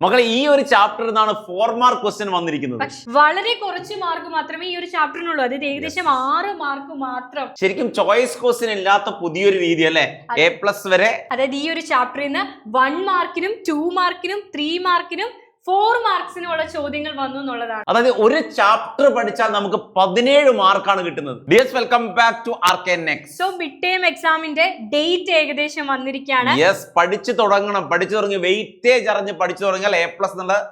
മക്കളെ ഈ ഒരു ചാപ്റ്ററിൽ നിന്നാണ് 4 മാർക്ക് ക്വസ്റ്റ്യൻ വന്നിരിക്കുന്നത്. വളരെ കുറച്ച് മാർക്ക് മാത്രമേ ഈ ഒരു ചാപ്റ്ററിനുള്ളൂ. അതായത് ഏകദേശം 6 മാർക്ക് മാത്രം. ശരിക്കും ചോയ്സ് ക്വസ്റ്റ്യൻ ഇല്ലാത്ത പുതിയൊരു രീതി അല്ലേ, A+ വരെ. അതായത് ഈ ഒരു ചാപ്റ്ററിൽ നിന്ന് 1 മാർക്കിനും 2 മാർക്കിനും 3 മാർക്കിനും 4 മാർക്സിനുള്ള ചോദ്യങ്ങൾ വന്നു എന്നുള്ളതാണ്. അതായത് ഒരു ചാപ്റ്റർ പഠിച്ചാൽ നമുക്ക് 17 മാർക്കാണ് കിട്ടുന്നത്. Dears, welcome back to RKNX. So mid term എക്സാമിന്റെ ഡേറ്റ് ഏകദേശം വന്നിരിക്കുകയാണ്. യെസ്, പഠിച്ചു തുടങ്ങണം. പഠിച്ചു തുടങ്ങി വെയിറ്റേജ് അറിഞ്ഞ് പഠിച്ചു തുടങ്ങിയാൽ A+ എന്നുള്ള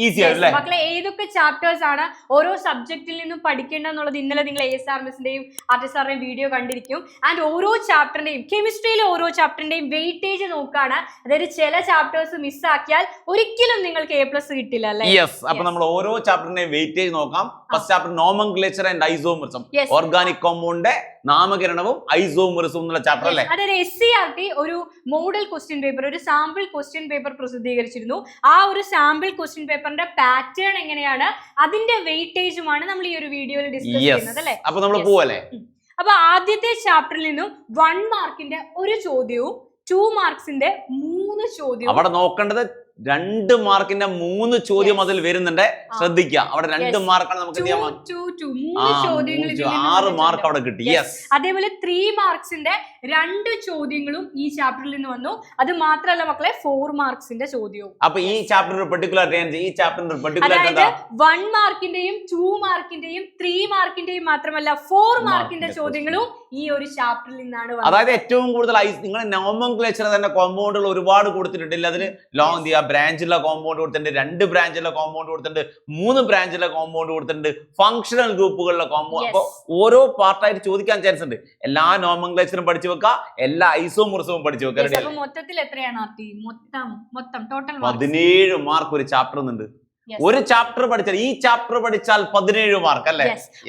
ഈസി ആണല്ലേ. മക്കളെ ഏതൊക്കെ ചാപ്റ്റേഴ്സ് ആണ് ഓരോ സബ്ജക്റ്റിൽ നിന്നും പഠിക്കേണ്ടതെന്നുള്ളത് ഇന്നലെ നിങ്ങൾ ASRMSന്റെയും ആർട്ടിസാറിന്റെയും വീഡിയോ കണ്ടിരിക്കും. ആൻഡ് ഓരോ ചാപ്റ്ററിന്റെയും കെമിസ്ട്രിയിലെ ഓരോ ചാപ്റ്ററിന്റെയും വെയിറ്റേജ് നോക്കാണ്. അതായത് ചില ചാപ്റ്റേഴ്സ് മിസ്സാക്കിയാൽ ഒരിക്കലും നിങ്ങൾക്ക് A+ കിട്ടില്ല അല്ലേ. യെസ്, അപ്പൊ നമ്മൾ ഓരോ ചാപ്റ്ററിന്റെയും വെയിറ്റേജ് നോക്കാം. First chapter nomenclature and isomerism, organic കോമ്പൗണ്ടിന്റെ നാമകരണവും ഐസോമറിസവും എന്നുള്ള ചാപ്റ്റർ അല്ലേ. അതായത് SCERT ഒരു മോഡൽ ക്വസ്റ്റ്യൻ പേപ്പർ, ഒരു സാമ്പിൾ ക്വസ്റ്റ്യൻ പേപ്പർ പ്രസിദ്ധീകരിച്ചിരുന്നു. ആ ഒരു സാമ്പിൾ ക്വസ്റ്റ്യൻ പേപ്പറിന്റെ പാറ്റേൺ എങ്ങനെയാണ്, അതിന്റെ വെയിറ്റേജുമാണ് നമ്മൾ ഈ ഒരു വീഡിയോയിൽ ഡിസ്കസ് ചെയ്യുന്നത് അല്ലേ. അപ്പൊ നമ്മൾ പോവല്ലേ. അപ്പൊ ആദ്യത്തെ ചാപ്റ്ററിൽ നിന്നും 1 മാർക്കിന്റെ ഒരു ചോദ്യവും 2 മാർക്സിന്റെ 3 ചോദ്യവും. അവിടെ നോക്കേണ്ടത് 2 മാർക്കിന്റെ 3 ചോദ്യം അതിൽ വരുന്നുണ്ട്. ശ്രദ്ധിക്കുക, അവിടെ 2 മാർക്കാണ് നമുക്ക് 6 മാർക്ക് അവിടെ കിട്ടി. അതേപോലെ 3 മാർക്സിന്റെ 2 ചോദ്യങ്ങളും ഈ ചാപ്റ്ററിൽ നിന്ന് വന്നു. അത് മാത്രമല്ല മക്കളെ 4 മാർക്സിന്റെ ചോദ്യവും. അപ്പൊ ഈ ചാപ്റ്റർ പെർട്ടിക്കുലർ ഈ ചാപ്റ്ററിന്റെ പെർട്ടിക്കുലർ അതായത് 1 മാർക്കിന്റെയും 2 മാർക്കിന്റെയും 3 മാർക്കിന്റെയും മാത്രമല്ല 4 മാർക്കിന്റെ ചോദ്യങ്ങളും ഈ ഒരു ചാപ്റ്ററിൽ നിന്നാണ് വന്നത്. അതായത് ഏറ്റവും കൂടുതൽ നിങ്ങൾ നോമൻക്ലേച്ചർ തന്നെ കോമ്പൗണ്ടുകൾ ഒരുപാട് കൊടുത്തിട്ടില്ല. അതിന് ലോങ് ബ്രാഞ്ചുള്ള കോമ്പൗണ്ട് കൊടുത്തിട്ടുണ്ട്, 2 ബ്രാഞ്ചുള്ള കോമ്പൗണ്ട് കൊടുത്തിട്ടുണ്ട്, 3 ബ്രാഞ്ചുള്ള കോമ്പൗണ്ട് കൊടുത്തിട്ടുണ്ട്, ഫങ്ഷണൽ ഗ്രൂപ്പുകളിലെ കോമ്പൗണ്ട്. അപ്പൊ ഓരോ പാർട്ടായിട്ട് ചോദിക്കാൻ ചാൻസ് ഉണ്ട്. എല്ലാ നോമൻക്ലേച്ചറും പഠിച്ചു വെക്കുക, എല്ലാ ഐസോമറിസവും പഠിച്ചു വെക്കുക. മൊത്തത്തിൽ എത്രയാണ് മൊത്തം ടോട്ടൽ 17 മാർക്ക് ഒരു ചാപ്റ്റർ ഉണ്ട്. ഒരു ചാപ്റ്റർ പഠിച്ചാൽ, ഈ ചാപ്റ്റർ പഠിച്ചാൽ 17 മാർക്ക് അല്ലേ.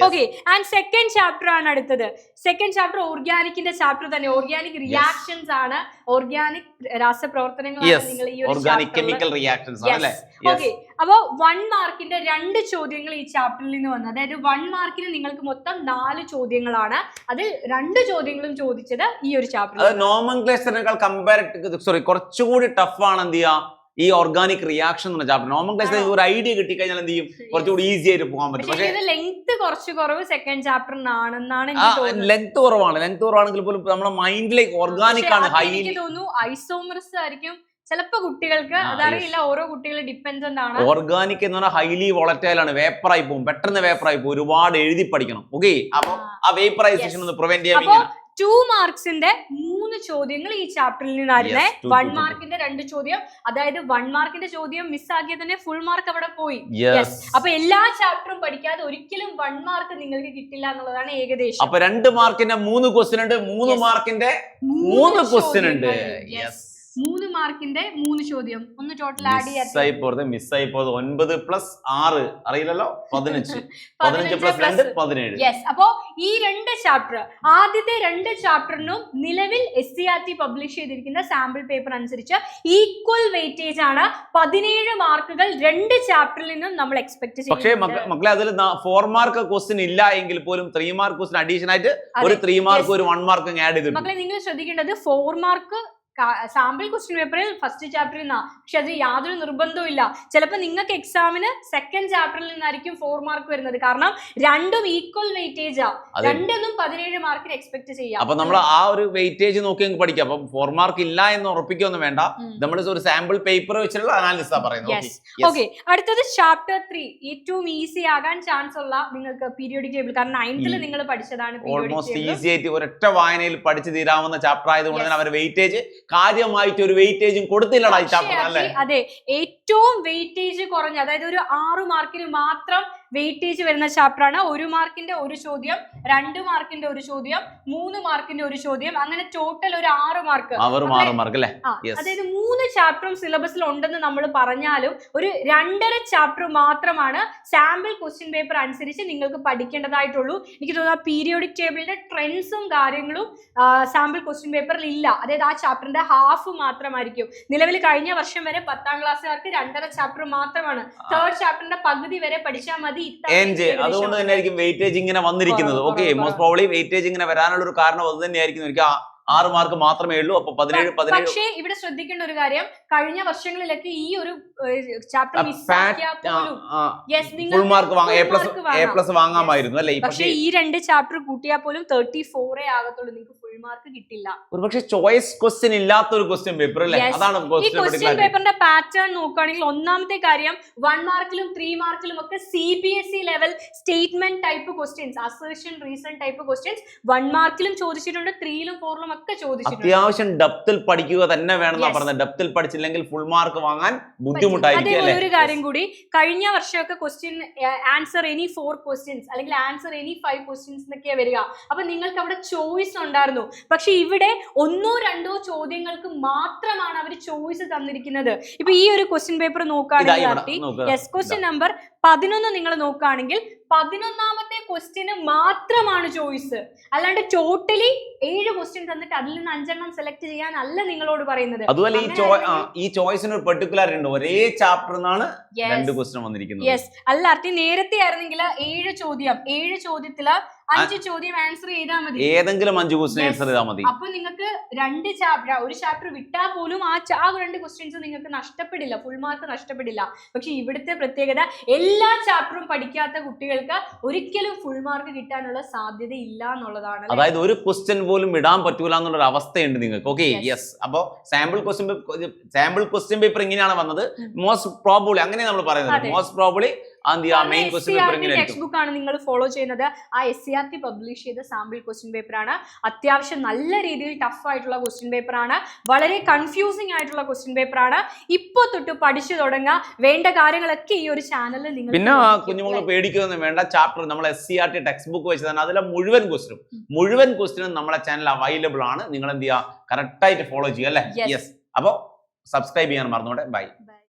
ഓക്കെ, ആൻഡ് സെക്കൻഡ് ചാപ്റ്റർ ആണ് അടുത്തത്. സെക്കൻഡ് ചാപ്റ്റർ ഓർഗാനിക്കിന്റെ ചാപ്റ്റർ തന്നെ. ഓർഗാനിക് റിയാക്ഷൻസ് ആണ്, ഓർഗാനിക് രാസപ്രവർത്തനങ്ങളാണ് നിങ്ങൾ ഈ ഒരു കെമിക്കൽ റിയാക്ഷൻസ് ആണ്. ഓക്കെ, അപ്പൊ 1 മാർക്കിന്റെ 2 ചോദ്യങ്ങൾ ഈ ചാപ്റ്ററിൽ നിന്ന് വന്നു. അതായത് 1 മാർക്കിന് നിങ്ങൾക്ക് മൊത്തം 4 ചോദ്യങ്ങളാണ്. അത് 2 ചോദ്യങ്ങളും ചോദിച്ചത് ഈ ഒരു ചാപ്റ്റർ. നോമൻക്ലേച്ചറിനേക്കാൾ കുറച്ചുകൂടി ടഫ് ആണ് എന്ത് ചെയ്യാ ഈ ഓർഗാനിക് റിയാക്ഷൻ എന്ന ചാപ്റ്റർ. നോമൻക്ലേച്ചർ ഒരു ഐഡിയ കിട്ടിക്കഴിഞ്ഞാൽ എന്ത് ചെയ്യും, കുറച്ചുകൂടി ഈസി ആയിട്ട് പോകാൻ പറ്റും. പക്ഷേ ലെങ്ത് കുറച്ച് കുറവ് സെക്കൻഡ് ചാപ്റ്ററിനാണെന്നാണ് ലെങ്ത് കുറവാണെങ്കിൽ പോലും നമ്മുടെ മൈൻഡിലേക്ക് ഓർഗാനിക് ആണ്. എനിക്ക് തോന്നുന്നു ഐസോമർസ് ആയിരിക്കും ചിലപ്പോ കുട്ടികൾക്ക്, അതറിയില്ല, ഓരോ കുട്ടികൾ ഡിപ്പെൻഡന്റ് ആണ്. ഓർഗാനിക് എന്ന് പറഞ്ഞാൽ ഹൈലി വോളറ്റൈൽ ആണ്, വേപ്പറായി പോകും, പെട്ടെന്ന് വേപ്പറായി പോകും, ഒരുപാട് എഴുതി പഠിക്കണം. ഓക്കെ, അപ്പൊ ആ വേപ്പറൈസേഷൻ ഒന്ന് പ്രിവെന്റ് ചെയ്യാൻ 2 മാർക്സിന്റെ 3 ചോദ്യങ്ങൾ ഈ ചാപ്റ്ററിൽ നിന്നായിരുന്നേ. 1 മാർക്കിന്റെ 2 ചോദ്യം, അതായത് 1 മാർക്കിന്റെ ചോദ്യം മിസ്സാക്കിയാൽ തന്നെ ഫുൾ മാർക്ക് അവിടെ പോയി. അപ്പൊ എല്ലാ ചാപ്റ്ററും പഠിക്കാതെ ഒരിക്കലും 1 മാർക്ക് നിങ്ങൾക്ക് കിട്ടില്ല എന്നുള്ളതാണ് ഏകദേശം. അപ്പൊ 2 മാർക്കിന്റെ 3 ക്വസ്റ്റ്യൻ ഉണ്ട്, 3 മാർക്കിന്റെ 3 ക്വസ്റ്റ്യൻ ഉണ്ട്. 3 മാർക്കിന്റെ 3 ചോദ്യം. ഒന്ന് ടോട്ടൽ ആഡ് ചെയ്യാം. മിസ്സായി പോയത് 9 + 6 അറിയില്ലല്ലോ, 15 + 2 17. അപ്പോ ഈ 2 ചാപ്റ്റർ, ആദ്യത്തെ 2 ചാപ്റ്ററിനും നിലവിൽ SCERT പബ്ലിഷ് ചെയ്തിരിക്കുന്ന സാമ്പിൾ പേപ്പർ അനുസരിച്ച് ഈക്വൽ വെയിറ്റേജ് ആണ്. 17 മാർക്കുകൾ 2 ചാപ്റ്ററിൽ നിന്നും നമ്മൾ എക്സ്പെക്ട് ചെയ്യും. പക്ഷേ മക്കളെ അതിൽ 4 മാർക്ക് ക്വസ്റ്റ്യൻ ഇല്ല എങ്കിൽ പോലും 3 മാർക്ക് ക്വസ്റ്റ്യൻ അഡീഷൻ ആയിട്ട് ഒരു 3 മാർക്ക് ഒരു 1 മാർക്ക് ആഡ് ചെയ്തിട്ടുണ്ട്. മക്കളെ നിങ്ങൾ ശ്രദ്ധിക്കേണ്ടത് 4 മാർക്ക് സാമ്പിൾ ക്വസ്റ്റ്യൻ പേപ്പറിൽ ഫസ്റ്റ് ചാപ്റ്ററിൽ നിന്നാ. പക്ഷെ അത് യാതൊരു നിർബന്ധവും ഇല്ല. ചിലപ്പോൾ നിങ്ങൾക്ക് എക്സാമിന് സെക്കൻഡ് ചാപ്റ്ററിൽ നിന്നായിരിക്കും 4 മാർക്ക് വരുന്നത്. കാരണം രണ്ടും ഈക്വൽ വെയിറ്റേജാ, രണ്ടും 17 മാർക്കിന് എക്സ്പെക്ട് ചെയ്യാം. അപ്പൊ നമ്മൾ ആ ഒരു വെയിറ്റേജ് നോക്കി പഠിക്കാം. അപ്പൊ 4 മാർക്ക് ഇല്ല എന്ന് ഉറപ്പിക്കൊന്നും വേണ്ട, നമ്മൾ ഒരു സാമ്പിൾ പേപ്പർ വെച്ചിട്ടുള്ള അനാലിസിസ് പറയുന്നത്. ഓക്കെ, അടുത്തത് ചാപ്റ്റർ 3. ഏറ്റവും ഈസി ആകാൻ ചാൻസ് ഉള്ള നിങ്ങൾക്ക് പീരിയോഡിക് ടേബിൾ. കാരണം 9th നിങ്ങൾ പഠിച്ചതാണ്. ഓൾമോസ്റ്റ് ഈസി ആയിട്ട് ഒരൊറ്റ വായനയിൽ പഠിച്ചു തീരാവുന്ന ചാപ്റ്റർ ആയതുകൊണ്ട് തന്നെ അവർ വെയിറ്റേജ് കാര്യമായിട്ട് ഒരു വെയിറ്റേജും കൊടുത്തില്ലടാ ഈ ചാപ്റ്റർ അല്ലേ. അതെ, ഏറ്റവും വെയിറ്റേജ് കുറഞ്ഞ, അതായത് ഒരു 6 മാർക്കിന് മാത്രം വെയിറ്റേജ് വരുന്ന ചാപ്റ്റർ ആണ്. 1 മാർക്കിന്റെ 1 ചോദ്യം, 2 മാർക്കിന്റെ 1 ചോദ്യം, 3 മാർക്കിന്റെ 1 ചോദ്യം, അങ്ങനെ ടോട്ടൽ ഒരു 6 മാർക്ക്. അതായത് 3 ചാപ്റ്ററും സിലബസിൽ ഉണ്ടെന്ന് നമ്മൾ പറഞ്ഞാലും ഒരു 2.5 ചാപ്റ്റർ മാത്രമാണ് സാമ്പിൾ ക്വസ്റ്റ്യൻ പേപ്പർ അനുസരിച്ച് നിങ്ങൾക്ക് പഠിക്കേണ്ടതായിട്ടുള്ളൂ. എനിക്ക് തോന്നുന്നു പീരിയോഡിക് ടേബിളിന്റെ ട്രെൻഡ്സും കാര്യങ്ങളും സാമ്പിൾ ക്വസ്റ്റ്യൻ പേപ്പറിൽ ഇല്ല. അതായത് ആ ചാപ്റ്ററിന്റെ ഹാഫ് മാത്രമായിരിക്കും. നിലവിൽ കഴിഞ്ഞ വർഷം വരെ 10ാം ക്ലാസ്സുകാർക്ക് 2.5 ചാപ്റ്റർ മാത്രമാണ്. 3rd ചാപ്റ്ററിന്റെ പകുതി വരെ പഠിച്ചാൽ മതി. അതുകൊണ്ട് തന്നെ ആയിരിക്കും വെയിറ്റേജ് ഇങ്ങനെ വന്നിരിക്കുന്നത്. ഓക്കെ, മോസ്റ്റ് പ്രോബ്ലി വെയിറ്റേജ് ഇങ്ങനെ വരാനുള്ള ഒരു കാരണം അത് തന്നെയായിരിക്കും. എനിക്ക് 6 മാർക്ക് മാത്രമേ ഉള്ളൂ. അപ്പൊ 17. പക്ഷേ ഇവിടെ ശ്രദ്ധിക്കേണ്ട ഒരു കാര്യം, കഴിഞ്ഞ വർഷങ്ങളിലൊക്കെ ഈ ഒരു ചാപ്റ്റർ ഫുൾ മാർക്ക് A+ വാങ്ങാമായിരുന്നു അല്ലെ? പക്ഷേ ഈ 2 ചാപ്റ്റർ കൂട്ടിയാൽ പോലും 34 ആകത്തുള്ളൂ, നിങ്ങൾക്ക് ഫുൾ മാർക്ക് കിട്ടില്ല. ഒരുപക്ഷെ ചോയ്സ് ക്വസ്റ്റ്യൻ ഇല്ലാത്ത ഒരു ക്വസ്റ്റ്യൻ പേപ്പർ അല്ലേ? അതാണ് ഈ ക്വസ്റ്റ്യൻ പേപ്പറിന്റെ പാറ്റേൺ നോക്കുകയാണെങ്കിൽ ഒന്നാമത്തെ കാര്യം 1 മാർക്കിലും 3 മാർക്കിലും ഒക്കെ CBSE level statement type questions, assertion reason type questions 1 മാർക്കിലും ചോദിച്ചിട്ടുണ്ട്, 3ലും 4ലും ഒക്കെ ചോദിച്ചിട്ടുണ്ട്. അത്യാവശ്യം ഡെപ്തിൽ പഠിക്കുക തന്നെ വേണമെന്നാ പറഞ്ഞത്. ഡെപ്തിൽ പഠിച്ചില്ലെങ്കിൽ ഫുൾ മാർക്ക് വാങ്ങാൻ ബുദ്ധിമുട്ടായിരിക്കും. അതേപോലെ ഒരു കാര്യം കൂടി, കഴിഞ്ഞ വർഷമൊക്കെ ക്വസ്റ്റ്യൻ ആൻസർ എനി 4 ക്വസ്റ്റ്യൻസ് അല്ലെങ്കിൽ ആൻസർ എനി 5 ക്വസ്റ്റ്യൻസ് എന്നൊക്കെയാണ് വരിക. അപ്പൊ നിങ്ങൾക്ക് അവിടെ ചോയ്സ് ഉണ്ടായിരുന്നു. പക്ഷെ ഇവിടെ 1 or 2 ചോദ്യങ്ങൾക്ക് മാത്രമാണ് അവർ ചോയ്സ് തന്നിരിക്കുന്നത്. ഇപ്പൊ ഈ ഒരു ക്വസ്റ്റ്യൻ പേപ്പർ നോക്കുകയാണെങ്കിൽ ക്വസ്റ്റ്യൻ നമ്പർ 11 നിങ്ങൾ നോക്കുകയാണെങ്കിൽ 11ാമത്തെ ക്വസ്റ്റ്യന് മാത്രമാണ് ചോയ്സ്. അല്ലാണ്ട് ടോട്ടലി 7 ക്വസ്റ്റ്യൻ തന്നിട്ട് അതിൽ നിന്ന് 5 സെലക്ട് ചെയ്യാനല്ല നിങ്ങളോട് പറയുന്നത്. അതുപോലെ ഈ ചോയ്സിന് ഒരു പെർട്ടിക്കുലർ ഉണ്ട്, ഒരേ ചാപ്റ്ററിനാണ് 2 ക്വസ്റ്റ്യൻ വന്നിരിക്കുന്നത്. യെസ്, അല്ലാതെ നേരത്തെ ആയിരുന്നെങ്കിൽ 7 ചോദ്യത്തില് 5 ചോദ്യം ആൻസർ ചെയ്താൽ മതി, ഏതെങ്കിലും 5 ക്വസ്റ്റ്യൻ ആൻസർ ചെയ്താൽ മതി. അപ്പൊ നിങ്ങൾക്ക് 2 ചാപ്റ്റർ, ഒരു ചാപ്റ്റർ വിട്ടാൽ പോലും ആ 2 ക്വസ്റ്റ്യൻസ് നിങ്ങൾക്ക് നഷ്ടപ്പെടില്ല, ഫുൾ മാർക്ക് നഷ്ടപ്പെടില്ല. പക്ഷെ ഇവിടുത്തെ പ്രത്യേകത, എല്ലാ ചാപ്റ്ററും പഠിക്കാത്ത കുട്ടികൾക്ക് ഒരിക്കലും ഫുൾ മാർക്ക് കിട്ടാനുള്ള സാധ്യത ഇല്ല എന്നുള്ളതാണ്. അതായത് ഒരു ക്വസ്റ്റ്യൻ പോലും വിടാൻ പറ്റൂല എന്നുള്ള അവസ്ഥയുണ്ട് നിങ്ങൾക്ക്. Okay, yes. അപ്പോ സാമ്പിൾ ക്വസ്റ്റ്യൻ പേപ്പർ ഇങ്ങനെയാണ് വന്നത്. മോസ്റ്റ് പ്രോബബ്ലി അങ്ങനെ നമ്മൾ പറയുന്നത്. Most probably main question paper text book ആണ് നിങ്ങൾ ഫോളോ ചെയ്യുന്നത്. ആ SCRT പബ്ലിഷ് ചെയ്ത സാമ്പിൾ ക്വസ്റ്റ്യൻ പേപ്പർ ആണ്. അത്യാവശ്യം നല്ല രീതിയിൽ ടഫ് ആയിട്ടുള്ള ക്വസ്റ്റ്യൻ പേപ്പർ ആണ്, വളരെ കൺഫ്യൂസിംഗ് ആയിട്ടുള്ള ക്വസ്റ്റ്യൻ പേപ്പർ ആണ്. ഇപ്പൊ തൊട്ട് പഠിച്ചു തുടങ്ങുക, വേണ്ട കാര്യങ്ങളൊക്കെ ഈ ഒരു ചാനലിൽ നിങ്ങൾ. പിന്നെ കുഞ്ഞുമക്കൾ പേടിക്കൊന്നും വേണ്ട, ചാപ്റ്റർ നമ്മൾ SCRT ടെക്സ്റ്റ് ബുക്ക് വെച്ച് തന്നെ അതിലെ മുഴുവൻ ക്വസ്റ്റ്യനും നമ്മളെ ചാനൽ അവൈലബിൾ ആണ്. നിങ്ങൾ എന്ത് ചെയ്യുക, കറക്റ്റ് ആയിട്ട് ഫോളോ ചെയ്യുക അല്ലേ? യെസ്. അപ്പൊ സബ്സ്ക്രൈബ് ചെയ്യാൻ മറന്നോട്ടെ. ബൈ.